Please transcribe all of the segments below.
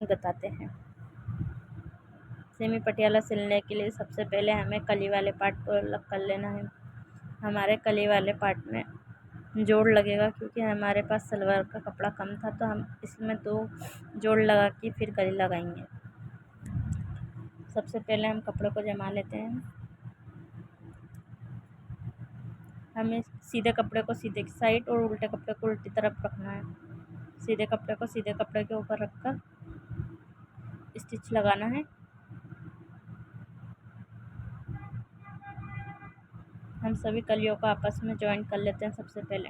बताते हैं। सेमी पटियाला सिलने के लिए सबसे पहले हमें कली वाले पार्ट को अलग कर लेना है। हमारे कली वाले पार्ट में जोड़ लगेगा, क्योंकि हमारे पास सलवार का कपड़ा कम था तो हम इसमें 2 जोड़ लगा के फिर कली लगाएंगे। सबसे पहले हम कपड़े को जमा लेते हैं। हमें सीधे कपड़े को सीधे की साइड और उल्टे कपड़े को उल्टी तरफ रखना है। सीधे कपड़े को सीधे कपड़े के ऊपर रखकर स्टिच लगाना है। हम सभी कलियों को आपस में जॉइंट कर लेते हैं। सबसे पहले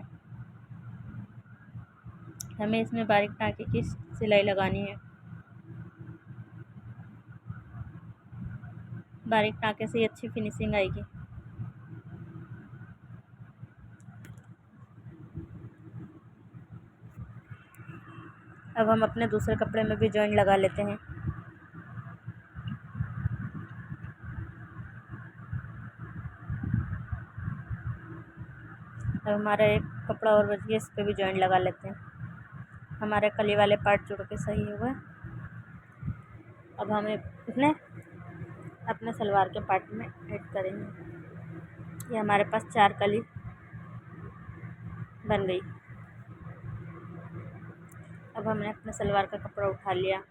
हमें इसमें बारीक टाँके की सिलाई लगानी है। बारीक टाँके से ही अच्छी फिनिशिंग आएगी। अब हम अपने दूसरे कपड़े में भी जॉइंट लगा लेते हैं। अब हमारा एक कपड़ा और बच गया, इस पर भी जॉइंट लगा लेते हैं। हमारे कली वाले पार्ट जुड़ के सही हुआ। अब हमें अपने सलवार के पार्ट में ऐड करेंगे। ये हमारे पास 4 कली बन गई। अब हमने अपने सलवार का कपड़ा उठा लिया।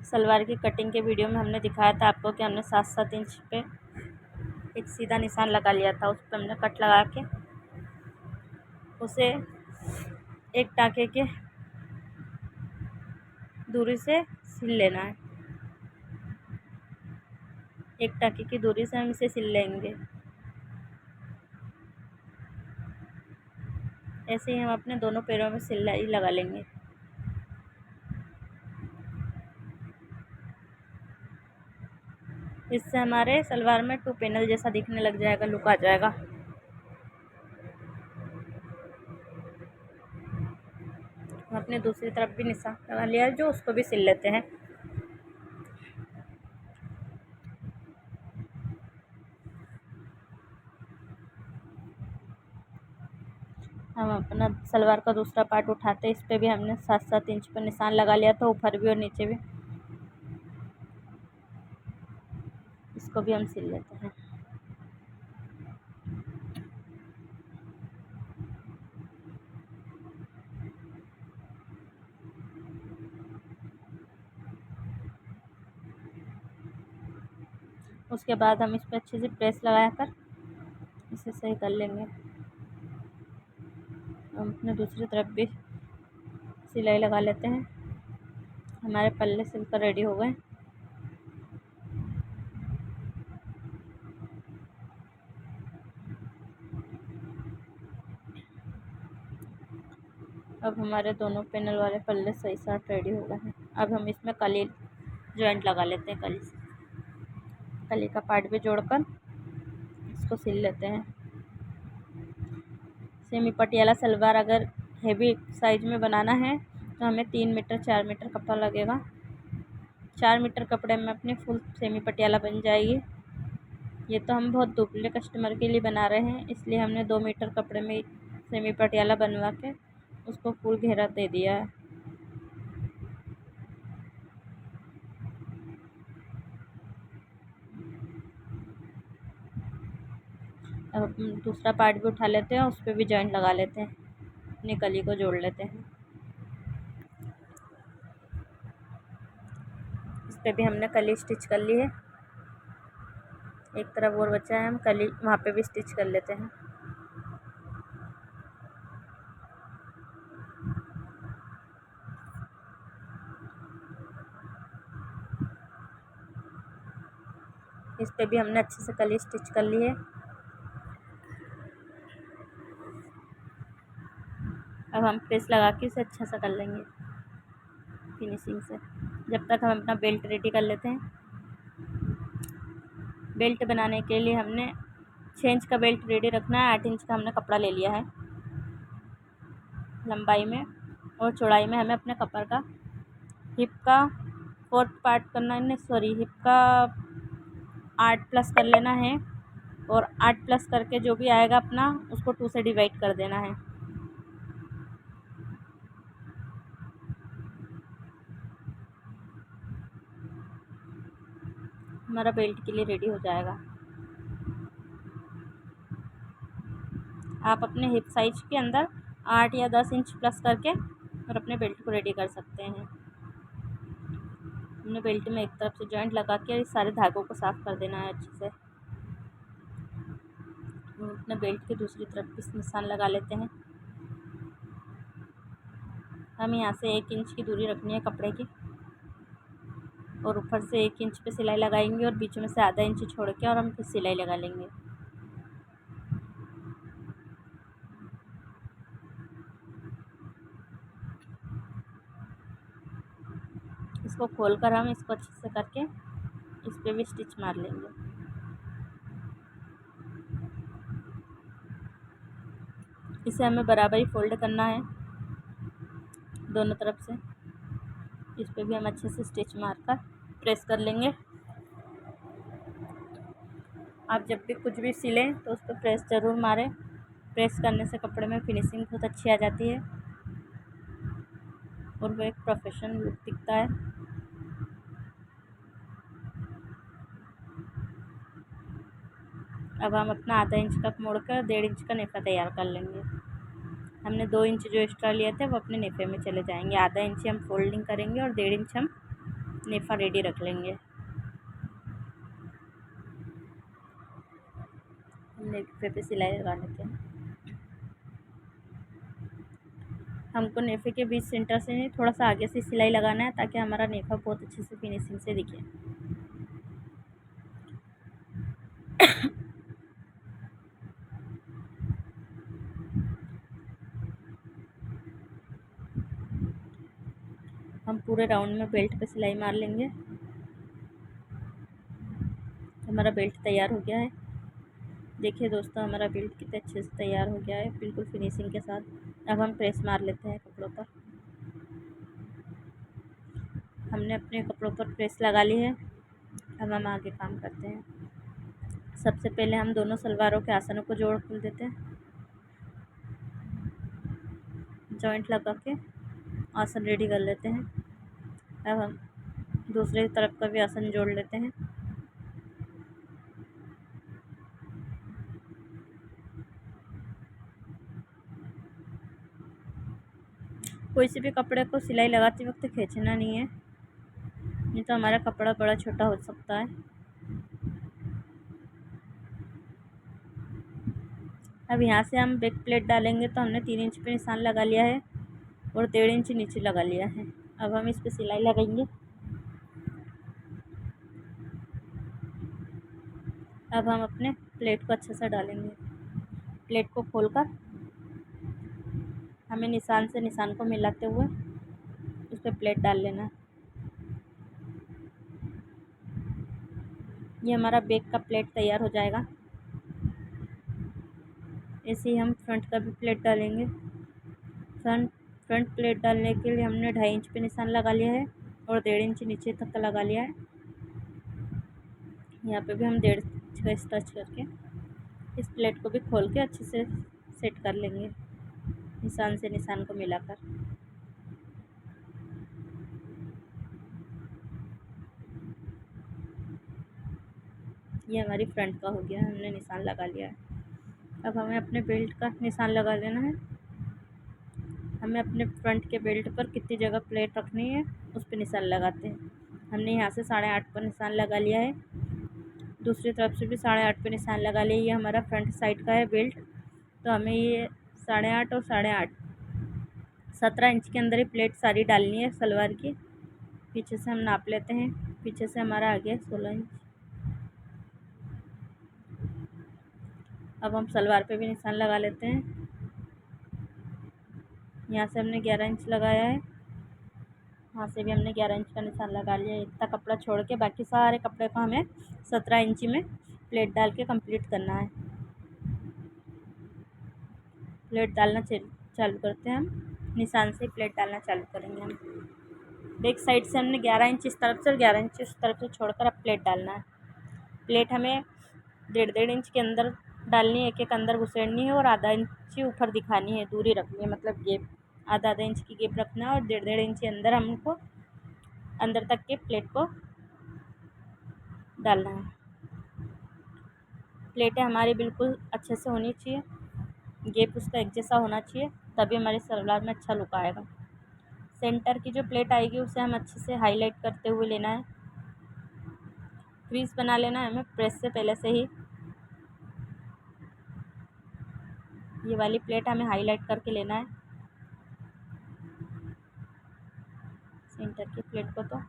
सलवार की कटिंग के वीडियो में हमने दिखाया था आपको कि हमने 7-7 इंच पे एक सीधा निशान लगा लिया था। उस पर हमने कट लगा के उसे एक टाँके के दूरी से सिल लेना है। एक टाँके की दूरी से हम इसे सिल लेंगे। ऐसे ही हम अपने दोनों पैरों में सिलाई लगा लेंगे। इससे हमारे सलवार में 2 पैनल जैसा दिखने लग जाएगा, लुक आ जाएगा। हम अपने दूसरी तरफ भी निशान लगा लिया है जो, उसको भी सिल लेते हैं। हम अपना सलवार का दूसरा पार्ट उठाते हैं। इस पर भी हमने 7-7 इंच पर निशान लगा लिया था, ऊपर भी और नीचे भी। इसको भी हम सिल लेते हैं। उसके बाद हम इस पर अच्छे से प्रेस लगाकर इसे सही कर लेंगे। हम अपने दूसरी तरफ भी सिलाई लगा लेते हैं। हमारे पल्ले सिलकर रेडी हो गए। अब हमारे दोनों पैनल वाले पल्ले सही साथ रेडी हो गए हैं। अब हम इसमें कली जॉइंट लगा लेते हैं। कली का पार्ट भी जोड़कर इसको सिल लेते हैं। सेमी पटियाला सलवार अगर हेवी साइज में बनाना है तो हमें 3 मीटर 4 मीटर कपड़ा लगेगा। 4 मीटर कपड़े में अपनी फुल सेमी पटियाला बन जाएगी। ये तो हम बहुत दुबले कस्टमर के लिए बना रहे हैं, इसलिए हमने 2 मीटर कपड़े में सेमी पटियाला बनवा के उसको फुल घेरा दे दिया है। अब हम दूसरा पार्ट भी उठा लेते हैं, उस पर भी जॉइंट लगा लेते हैं। अपनी कली को जोड़ लेते हैं। इस पर भी हमने कली स्टिच कर ली है। एक तरफ और बचा है, हम कली वहाँ पे भी स्टिच कर लेते हैं। इस पे भी हमने अच्छे से कली स्टिच कर ली है। अब हम प्रेस लगा के इसे अच्छा सा कर लेंगे फिनिशिंग से। जब तक हम अपना बेल्ट रेडी कर लेते हैं। बेल्ट बनाने के लिए हमने 6 इंच का बेल्ट रेडी रखना है। 8 इंच का हमने कपड़ा ले लिया है लंबाई में, और चौड़ाई में हमें अपने कपड़ का हिप का 4th पार्ट करना है, हिप का 8 प्लस कर लेना है, और 8 प्लस करके जो भी आएगा अपना उसको 2 से डिवाइड कर देना है। हमारा बेल्ट के लिए रेडी हो जाएगा। आप अपने हिप साइज के अंदर 8 या 10 इंच प्लस करके और अपने बेल्ट को रेडी कर सकते हैं। हमने बेल्ट में एक तरफ से जॉइंट लगा के इस सारे धागों को साफ़ कर देना है अच्छे से। हम अपने बेल्ट के दूसरी तरफ भी निशान लगा लेते हैं। हम यहाँ से 1 इंच की दूरी रखनी है कपड़े की और ऊपर से 1 इंच पे सिलाई लगाएंगे और बीच में से आधा इंच छोड़ के और हम फिर सिलाई लगा लेंगे। इसको खोलकर हम इसको अच्छे से करके इस पे भी स्टिच मार लेंगे। इसे हमें बराबर ही फोल्ड करना है दोनों तरफ से। इस पे भी हम अच्छे से स्टिच मारकर प्रेस कर लेंगे। आप जब भी कुछ भी सिलें तो उस पर प्रेस ज़रूर मारें। प्रेस करने से कपड़े में फिनिशिंग बहुत अच्छी आ जाती है और वो एक प्रोफेशनल लुक दिखता है। अब हम अपना आधा इंच का मोड़कर 1.5 इंच का नेफा तैयार कर लेंगे। हमने 2 इंच जो एक्स्ट्रा लिए थे वो अपने नेफे में चले जाएंगे। आधा इंच हम फोल्डिंग करेंगे और 1.5 इंच हम नेफा रेडी रख लेंगे। हम नेफे पे सिलाई लगा लेते हैं। हमको नेफे के बीच सेंटर से नहीं, थोड़ा सा आगे से सिलाई लगाना है ताकि हमारा नेफा बहुत अच्छे से फिनिशिंग से दिखे। हम पूरे राउंड में बेल्ट पे सिलाई मार लेंगे। हमारा बेल्ट तैयार हो गया है। देखिए दोस्तों, हमारा बेल्ट कितने अच्छे से तैयार हो गया है, बिल्कुल फिनिशिंग के साथ। अब हम प्रेस मार लेते हैं कपड़ों पर। हमने अपने कपड़ों पर प्रेस लगा ली है। अब हम आगे काम करते हैं। सबसे पहले हम दोनों सलवारों के आसनों को जोड़ खोल देते हैं। जॉइंट लगा के आसन रेडी कर लेते हैं। अब हम दूसरे तरफ का भी आसन जोड़ लेते हैं। कोई से भी कपड़े को सिलाई लगाते वक्त खींचना नहीं है, नहीं तो हमारा कपड़ा बड़ा छोटा हो सकता है। अब यहाँ से हम बैक प्लेट डालेंगे तो हमने 3 इंच पे निशान लगा लिया है और 1.5 इंच नीचे लगा लिया है। अब हम इस पे सिलाई लगाएंगे। अब हम अपने प्लेट को अच्छे से डालेंगे। प्लेट को खोलकर हमें निशान से निशान को मिलाते हुए उस पर प्लेट डाल लेना है। ये हमारा बैक का प्लेट तैयार हो जाएगा। ऐसे ही हम फ्रंट का भी प्लेट डालेंगे। फ्रंट प्लेट डालने के लिए हमने 2.5 इंच पे निशान लगा लिया है और 1.5 इंच नीचे तक का लगा लिया है। यहाँ पे भी हम 1.5 इंच का स्टिच करके इस प्लेट को भी खोल के अच्छे से सेट कर लेंगे निशान से निशान को मिलाकर। ये हमारी फ्रंट का हो गया, हमने निशान लगा लिया है। अब हमें अपने बेल्ट का निशान लगा लेना है। हमें अपने फ्रंट के बेल्ट पर कितनी जगह प्लेट रखनी है उस पर निशान लगाते हैं। हमने यहाँ से 8.5 पर निशान लगा लिया है। दूसरी तरफ से भी 8.5 पे निशान लगा लिया। ये हमारा फ्रंट साइड का है बेल्ट, तो हमें ये 8.5 और 8.5 17 इंच के अंदर ही प्लेट सारी डालनी है सलवार की। पीछे से हम नाप लेते हैं। पीछे से हमारा आ गया 16 इंच। अब हम सलवार पे भी निशान लगा लेते हैं। यहाँ से हमने 11 इंच लगाया है, वहाँ से भी हमने 11 इंच का निशान लगा लिया। इतना कपड़ा छोड़ के बाकी सारे कपड़े को हमें 17 इंची में प्लेट डाल के कंप्लीट करना है। प्लेट डालना चालू करते हैं। हम निशान से प्लेट डालना चालू करेंगे। हम बैक साइड से हमने 11 इंच इस तरफ से और 11 इंच इस तरफ से छोड़कर अब प्लेट डालना है। प्लेट हमें 1.5 इंच के अंदर डालनी है, एक अंदर घुसेड़नी है और आधा इंच ऊपर दिखानी है, दूरी रखनी है, मतलब गैप आधा इंच की गैप रखना है और 1.5 इंच के अंदर हमको अंदर तक के प्लेट को डालना है। प्लेटें हमारी बिल्कुल अच्छे से होनी चाहिए, गेप उसका एक जैसा होना चाहिए, तभी हमारी सलवार में अच्छा लुक आएगा। सेंटर की जो प्लेट आएगी उसे हम अच्छे से हाईलाइट करते हुए लेना है। क्रीज बना लेना है हमें प्रेस से पहले से ही। ये वाली प्लेट हमें हाईलाइट करके लेना है सेंटर की प्लेट को। तो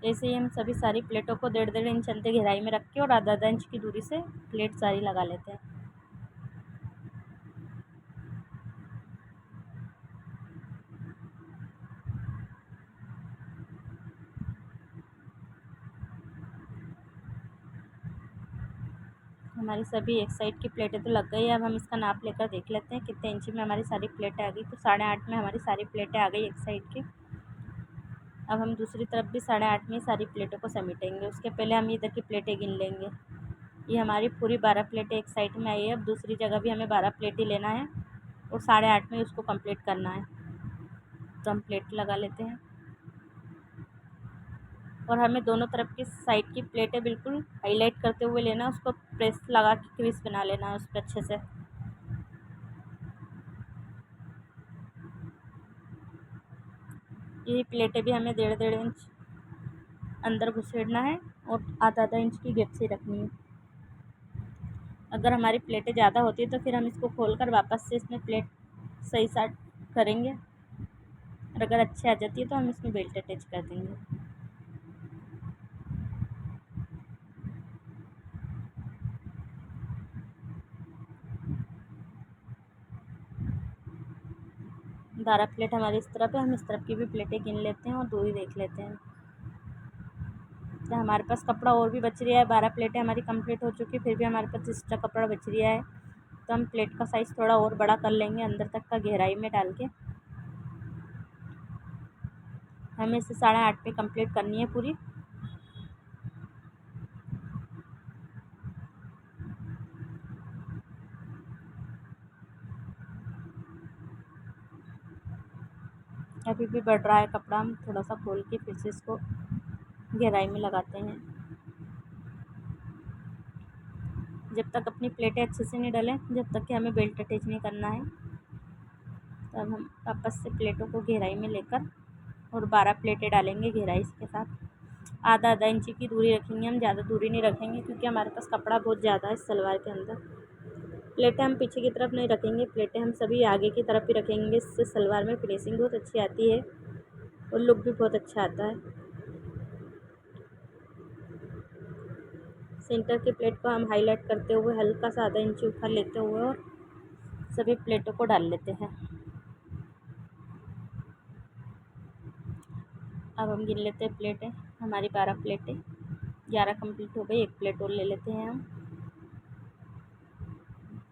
ऐसे ही हम सभी सारी प्लेटों को 1.5 इंच अंते गहराई में रख के और आधा इंच की दूरी से प्लेट सारी लगा लेते हैं। हमारी सभी एक साइड की प्लेटें तो लग गई है। अब हम इसका नाप लेकर देख लेते हैं कितने इंच में हमारी सारी प्लेटें आ गई। तो 8.5 में हमारी सारी प्लेटें आ गई एक साइड की। अब हम दूसरी तरफ भी 8.5 में सारी प्लेटों को समेटेंगे। उसके पहले हम इधर की प्लेटें गिन लेंगे। ये हमारी पूरी 12 प्लेटें एक साइड में आई है। अब दूसरी जगह भी हमें 12 प्लेटें लेना है और 8.5 में उसको कंप्लीट करना है। तो हम प्लेट लगा लेते हैं और हमें दोनों तरफ की साइड की प्लेटें बिल्कुल हाईलाइट करते हुए लेना, उसको प्रेस लगा के क्रीज बना लेना है उस पर अच्छे से। यही प्लेटें भी हमें 1.5 इंच अंदर घुसेड़ना है और आधा इंच की गेप से रखनी है। अगर हमारी प्लेटें ज़्यादा होती है तो फिर हम इसको खोलकर वापस से इसमें प्लेट सही साट करेंगे, और अगर अच्छी आ जाती है तो हम इसमें बेल्ट अटैच कर देंगे। बारह प्लेट हमारी इस तरफ है। हम इस तरफ की भी प्लेटें गिन लेते हैं और दूरी देख लेते हैं। तो हमारे पास कपड़ा और भी बच रहा है। 12 प्लेटें हमारी कंप्लीट हो चुकी है, फिर भी हमारे पास एक्स्ट्रा कपड़ा बच रहा है। तो हम प्लेट का साइज़ थोड़ा और बड़ा कर लेंगे अंदर तक का गहराई में डाल के। हमें इसे 8.5 पे कंप्लीट करनी है पूरी। अभी भी बढ़ रहा है कपड़ा, हम थोड़ा सा खोल के फिर से इसको गहराई में लगाते हैं। जब तक अपनी प्लेटें अच्छे से नहीं डलें, जब तक कि हमें बेल्ट अटैच नहीं करना है। तो अब हम वापस से प्लेटों को गहराई में लेकर और 12 प्लेटें डालेंगे गहराई के साथ। आधा इंची की दूरी रखेंगे हम, ज़्यादा दूरी नहीं रखेंगे क्योंकि हमारे पास कपड़ा बहुत ज़्यादा है इस सलवार के अंदर। प्लेटें हम पीछे की तरफ नहीं रखेंगे, प्लेटें हम सभी आगे की तरफ ही रखेंगे। इससे सलवार में फिनिशिंग बहुत अच्छी आती है और लुक भी बहुत अच्छा आता है। सेंटर की प्लेट को हम हाईलाइट करते हुए हल्का सा आधा इंच ऊपर लेते हुए और सभी प्लेटों को डाल लेते हैं। अब हम गिन लेते हैं प्लेटें। हमारी 12 प्लेटें 11 कंप्लीट हो गई। एक प्लेट और ले लेते हैं हम।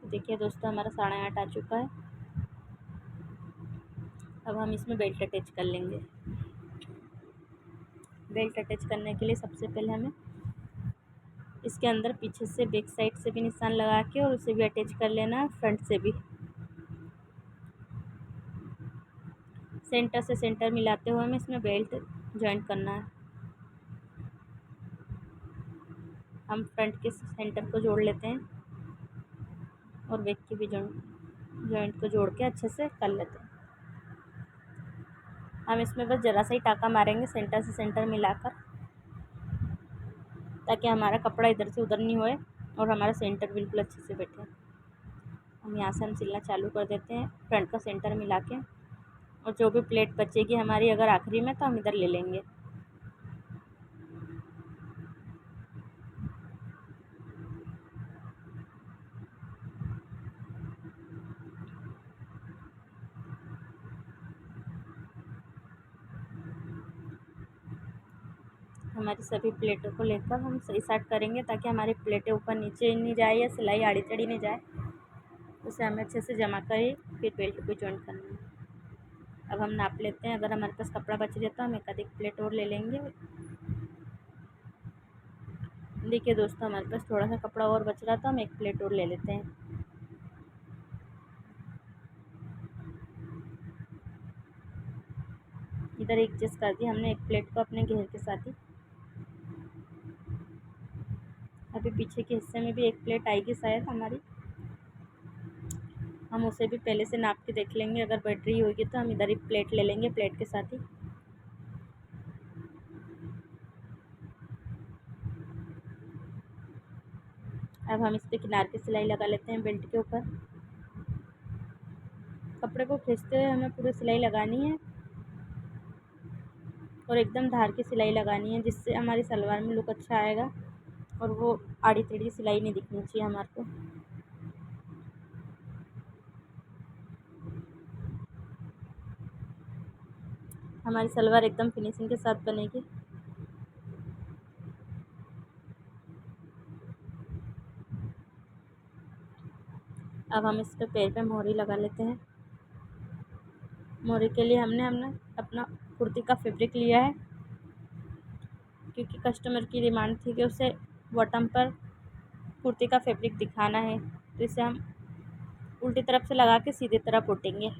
देखिए दोस्तों, हमारा 8.5 आ चुका है। अब हम इसमें बेल्ट अटैच कर लेंगे। बेल्ट अटैच करने के लिए सबसे पहले हमें इसके अंदर पीछे से बैक साइड से भी निशान लगा के और उसे भी अटैच कर लेना है, फ्रंट से भी। सेंटर से सेंटर मिलाते हुए हमें इसमें बेल्ट जॉइंट करना है। हम फ्रंट के सेंटर को जोड़ लेते हैं और बैक की भी जॉइंट को जोड़ के अच्छे से कर लेते हैं। हम इसमें बस ज़रा सा ही टाँका मारेंगे सेंटर से सेंटर मिलाकर, ताकि हमारा कपड़ा इधर से उधर नहीं होए और हमारा सेंटर बिल्कुल अच्छे से बैठे। हम यहाँ से हम सिलना चालू कर देते हैं फ्रंट का सेंटर मिला के, और जो भी प्लेट बचेगी हमारी अगर आखिरी में तो हम इधर ले लेंगे। हमारी सभी प्लेटों को लेकर हम सही साट करेंगे ताकि हमारी प्लेटें ऊपर नीचे नहीं जाए या सिलाई आड़ी टेढ़ी नहीं जाए। उसे हमें अच्छे से जमा कर ही फिर बेल्ट को जॉइंट करना है। अब हम नाप लेते हैं। अगर हमारे पास कपड़ा बच जाता तो हम एक अधिक प्लेट और ले लेंगे। देखिए दोस्तों, हमारे पास थोड़ा सा कपड़ा और बच रहा था, हम एक प्लेट और ले लेते हैं। इधर एडजस्ट कर दिया हमने एक प्लेट को अपने घेर के साथ ही। अभी पीछे के हिस्से में भी एक प्लेट आएगी शायद हमारी, हम उसे भी पहले से नाप के देख लेंगे। अगर बढ़ रही होगी तो हम इधर ही प्लेट ले लेंगे, प्लेट के साथ ही। अब हम इस पर किनार की सिलाई लगा लेते हैं बेल्ट के ऊपर। कपड़े को खींचते हुए हमें पूरी सिलाई लगानी है और एकदम धार की सिलाई लगानी है, जिससे हमारी सलवार में लुक अच्छा आएगा और वो आड़ी टेढ़ी सिलाई नहीं दिखनी चाहिए हमारे को। हमारी सलवार एकदम फिनिशिंग के साथ बनेगी। अब हम इस पे पैर पे मोहरी लगा लेते हैं। मोहरी के लिए हमने अपना कुर्ती का फैब्रिक लिया है, क्योंकि कस्टमर की डिमांड थी कि उसे बॉटम पर कुर्ती का फैब्रिक दिखाना है, तो इसे हम उल्टी तरफ से लगा के सीधी तरफ उठेंगे।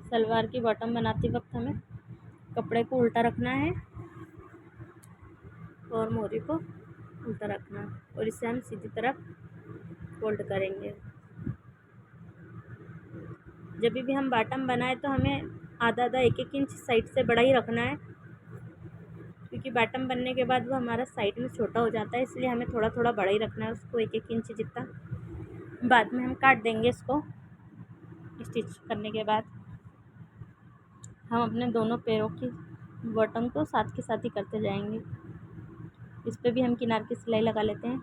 सलवार की बॉटम बनाते वक्त हमें कपड़े को उल्टा रखना है और मोहरी को उल्टा रखना है, और इसे हम सीधी तरफ फोल्ड करेंगे। जब भी हम बॉटम बनाए तो हमें आधा आधा एक एक इंच साइड से बड़ा ही रखना है, क्योंकि बॉटम बनने के बाद वो हमारा साइड में छोटा हो जाता है, इसलिए हमें थोड़ा थोड़ा बड़ा ही रखना है उसको, एक एक इंच जितना। बाद में हम काट देंगे इसको। स्टिच करने के बाद हम अपने दोनों पैरों की बॉटम को साथ के साथ ही करते जाएंगे। इस पे भी हम किनार की सिलाई लगा लेते हैं।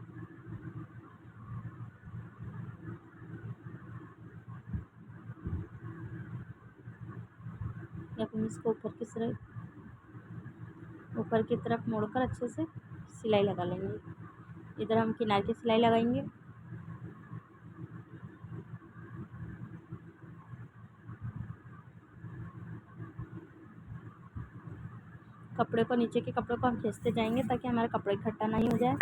अब हम इसको ऊपर की तरफ मोड़कर अच्छे से सिलाई लगा लेंगे। इधर हम किनार की सिलाई लगाएंगे। कपड़े को, नीचे के कपड़े को हम खींचते जाएंगे ताकि हमारा कपड़ा इकट्ठा नहीं हो जाए।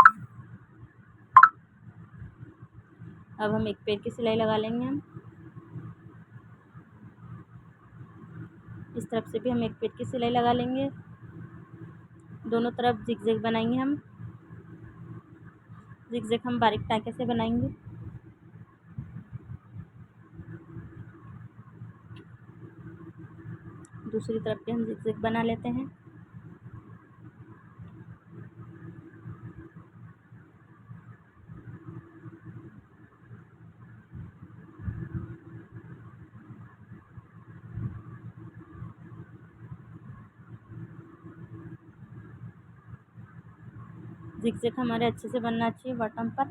अब हम एक पैर की सिलाई लगा लेंगे। हम इस तरफ से भी हम एक पैर की सिलाई लगा लेंगे। दोनों तरफ जिगजैग बनाएंगे हम। जिगजैग हम बारीक टाँके से बनाएंगे। दूसरी तरफ भी हम जिगजैग बना लेते हैं। जिगजैग हमारे अच्छे से बनना चाहिए बॉटम पर।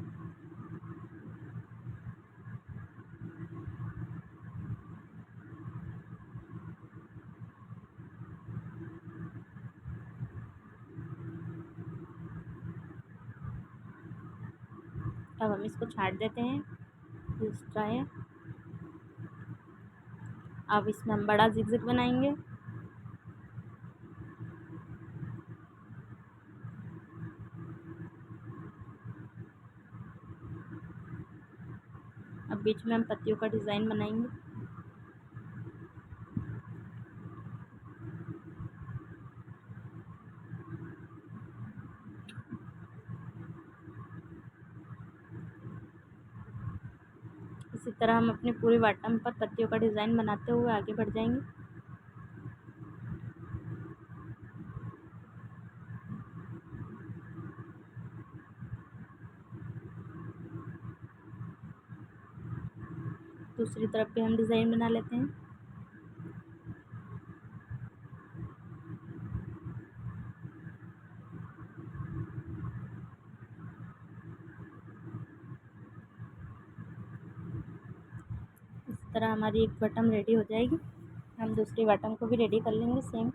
अब हम इसको छाट देते हैं, एक्स्ट्रा है। अब इसमें हम बड़ा जिगजैग बनाएंगे। अब बीच में हम पत्तियों का डिज़ाइन बनाएंगे। इसी तरह हम अपने पूरे बॉटम पर पत्तियों का डिज़ाइन बनाते हुए आगे बढ़ जाएंगे। दूसरी तरफ भी हम डिज़ाइन बना लेते हैं। इस तरह हमारी एक बॉटम रेडी हो जाएगी। हम दूसरी बॉटम को भी रेडी कर लेंगे सेम।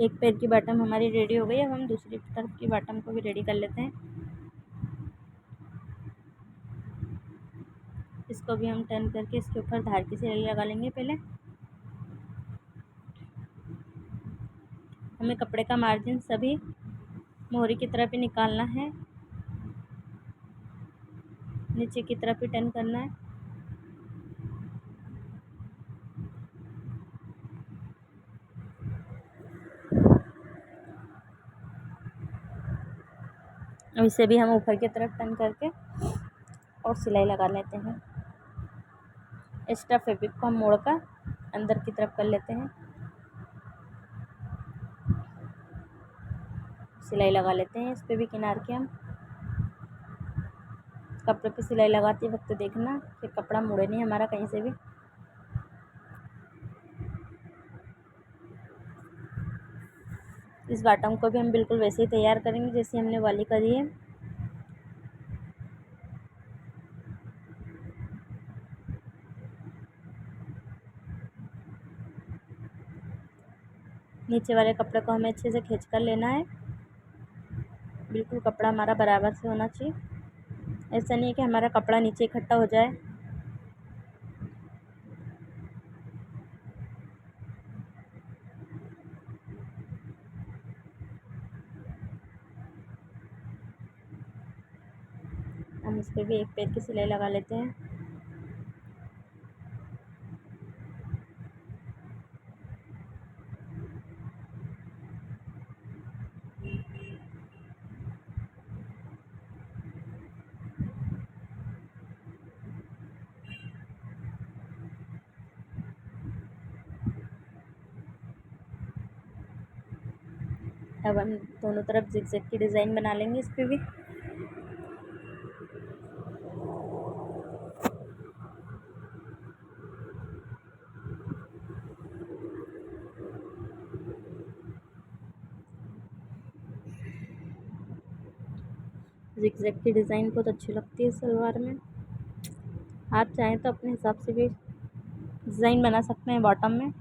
एक पैर की बॉटम हमारी रेडी हो गई। अब हम दूसरी तरफ की बॉटम को भी रेडी कर लेते हैं। इसको भी हम टर्न करके इसके ऊपर धार की सिलाई लगा लेंगे। पहले हमें कपड़े का मार्जिन सभी मोहरी की तरफ ही निकालना है, नीचे की तरफ ही टर्न करना है। अब इसे भी हम ऊपर की तरफ टर्न करके और सिलाई लगा लेते हैं। एक्स्ट्रा फैब्रिक को हम मोड़कर अंदर की तरफ कर लेते हैं, सिलाई लगा लेते हैं। इस पे भी किनार के हम कपड़े पे सिलाई लगाते वक्त देखना कि कपड़ा मुड़े नहीं हमारा कहीं से भी। इस बॉटम को भी हम बिल्कुल वैसे ही तैयार करेंगे जैसे हमने वाली करी है। नीचे वाले कपड़े को हमें अच्छे से खींच कर लेना है, बिल्कुल कपड़ा हमारा बराबर से होना चाहिए। ऐसा नहीं है कि हमारा कपड़ा नीचे इकट्ठा हो जाए। हम इस पर भी एक पैर की सिलाई लगा लेते हैं। अब हम दोनों तरफ जिगजैग की डिज़ाइन बना लेंगे इस पर भी। जिगजैग की डिज़ाइन बहुत अच्छी लगती है सलवार में। आप चाहें तो अपने हिसाब से भी डिज़ाइन बना सकते हैं बॉटम में।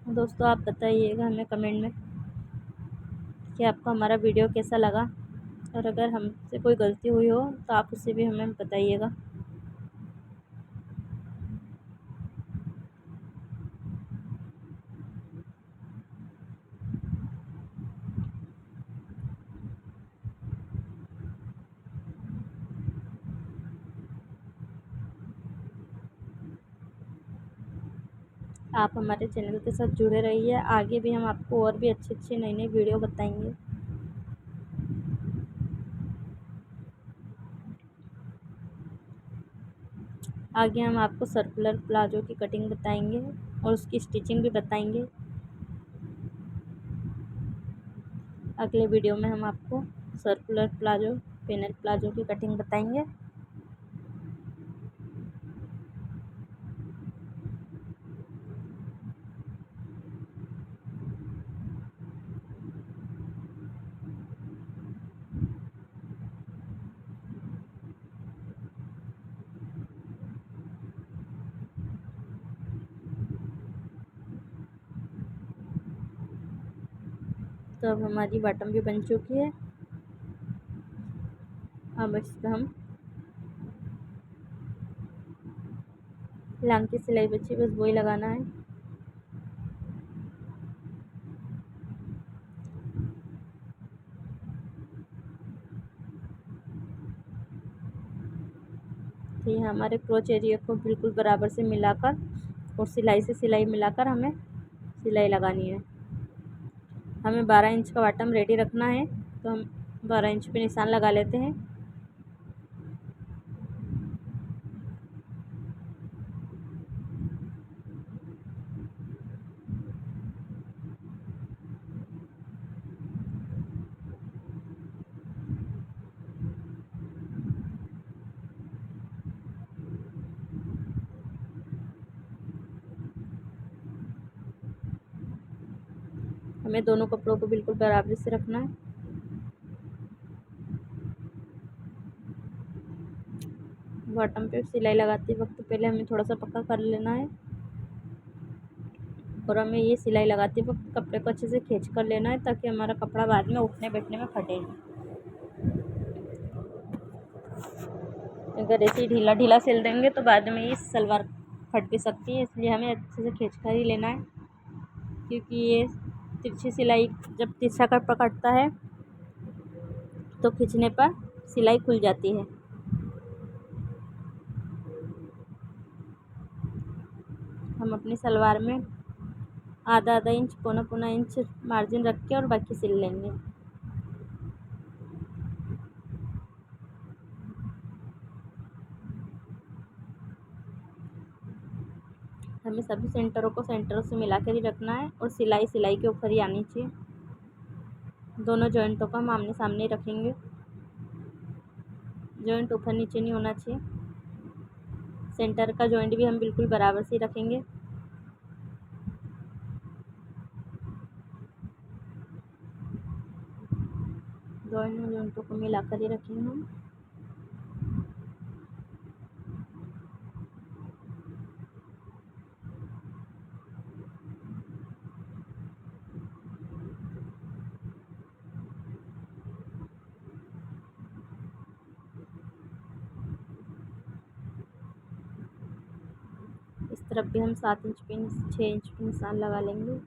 दोस्तों आप बताइएगा हमें कमेंट में कि आपको हमारा वीडियो कैसा लगा, और अगर हमसे कोई गलती हुई हो तो आप उसे भी हमें बताइएगा। आप हमारे चैनल के साथ जुड़े रहिए, आगे भी हम आपको और भी अच्छी अच्छी नई नई वीडियो बताएंगे। आगे हम आपको सर्कुलर प्लाजो की कटिंग बताएंगे और उसकी स्टिचिंग भी बताएंगे। अगले वीडियो में हम आपको सर्कुलर प्लाजो, पेनल प्लाजो की कटिंग बताएंगे। तो अब हमारी बॉटम भी बन चुकी है। अब इस पर हम लांग की सिलाई बची, बस वही लगाना है। तो ये हमारे क्रोच एरिया को बिल्कुल बराबर से मिलाकर और सिलाई से सिलाई मिलाकर हमें सिलाई लगानी है। हमें 12 इंच का बॉटम रेडी रखना है, तो हम 12 इंच पे निशान लगा लेते हैं। हमें दोनों कपड़ों को बिल्कुल बराबर से रखना है। बॉटम पे सिलाई लगाते वक्त पहले हमें थोड़ा सा पक्का कर लेना है। और हमें ये सिलाई लगाते वक्त कपड़े को अच्छे से खींच कर लेना है ताकि हमारा कपड़ा बाद में उठने बैठने में फटे नहीं। अगर ऐसे ही ढीला ढीला सिल देंगे तो बाद में ये सलवार फट भी सकती है, इसलिए हमें अच्छे से खींच कर ही लेना है। क्योंकि ये तिरछी सिलाई जब तिरछा कपड़ा कटता है तो खींचने पर सिलाई खुल जाती है। हम अपनी सलवार में आधा आधा इंच पौना पौना इंच मार्जिन रख के और बाकी सिल लेंगे। हमें सभी सेंटरों को सेंटरों से मिला कर ही रखना है और सिलाई सिलाई के ऊपर ही आनी चाहिए। दोनों जॉइंटों को हम आमने सामने रखेंगे, जॉइंट ऊपर नीचे नहीं होना चाहिए। सेंटर का जॉइंट भी हम बिल्कुल बराबर से रखेंगे। दोनों जॉइंटों को मिलाकर ही रखेंगे हम। इस तरफ भी हम 7 इंच पे 6 इंच पे निशान लगा लेंगे।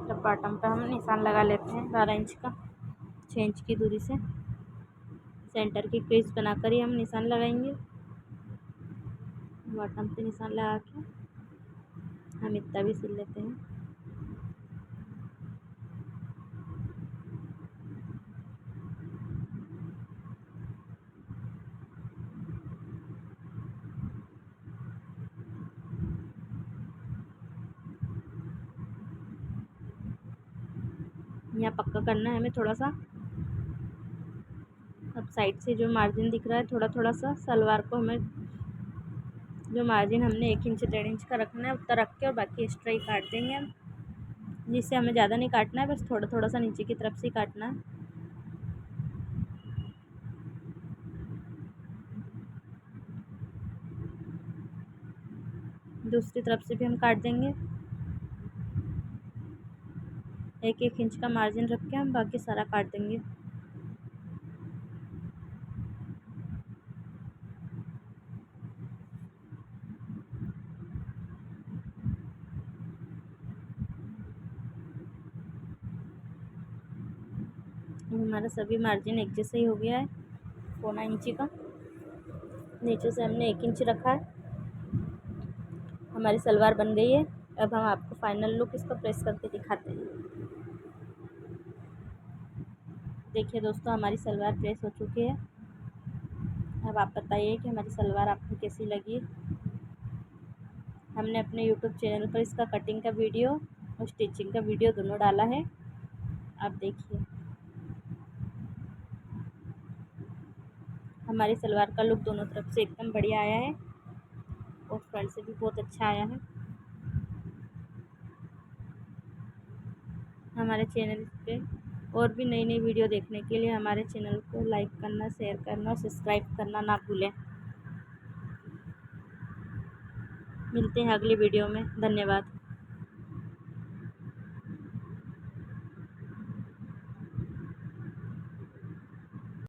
तब बॉटम पे हम निशान लगा लेते हैं 12 इंच का, 6 इंच की दूरी से। सेंटर की क्रीज बनाकर ही हम निशान लगाएंगे। बॉटम पे निशान लगा के हम इतना भी सिल लेते हैं। यहाँ पक्का करना है हमें थोड़ा सा। अब साइड से जो मार्जिन दिख रहा है थोड़ा थोड़ा सा, सलवार को हमें जो मार्जिन हमने 1 इंच 1.5 इंच का रखना है उतना रख के और बाकी एक्स्ट्रा ही काट देंगे हम। जिससे हमें ज़्यादा नहीं काटना है, बस थोड़ा थोड़ा सा नीचे की तरफ से ही काटना है। दूसरी तरफ से भी हम काट देंगे। 1 इंच का मार्जिन रख के हम बाकी सारा काट देंगे। हमारा सभी मार्जिन एक जैसा ही हो गया है। 1.25 इंची का नीचे से हमने 1 इंच रखा है। हमारी सलवार बन गई है। अब हम आपको फाइनल लुक इसको प्रेस करके दिखाते हैं। देखिए दोस्तों, हमारी सलवार प्रेस हो चुकी है। अब आप बताइए कि हमारी सलवार आपको कैसी लगी। हमने अपने यूट्यूब चैनल पर इसका कटिंग का वीडियो और स्टिचिंग का वीडियो दोनों डाला है, आप देखिए। हमारी सलवार का लुक दोनों तरफ से एकदम बढ़िया आया है और फ्रंट से भी बहुत अच्छा आया है। हमारे चैनल पे और भी नई नई वीडियो देखने के लिए हमारे चैनल को लाइक करना, शेयर करना और सब्सक्राइब करना ना भूलें। मिलते हैं अगली वीडियो में। धन्यवाद।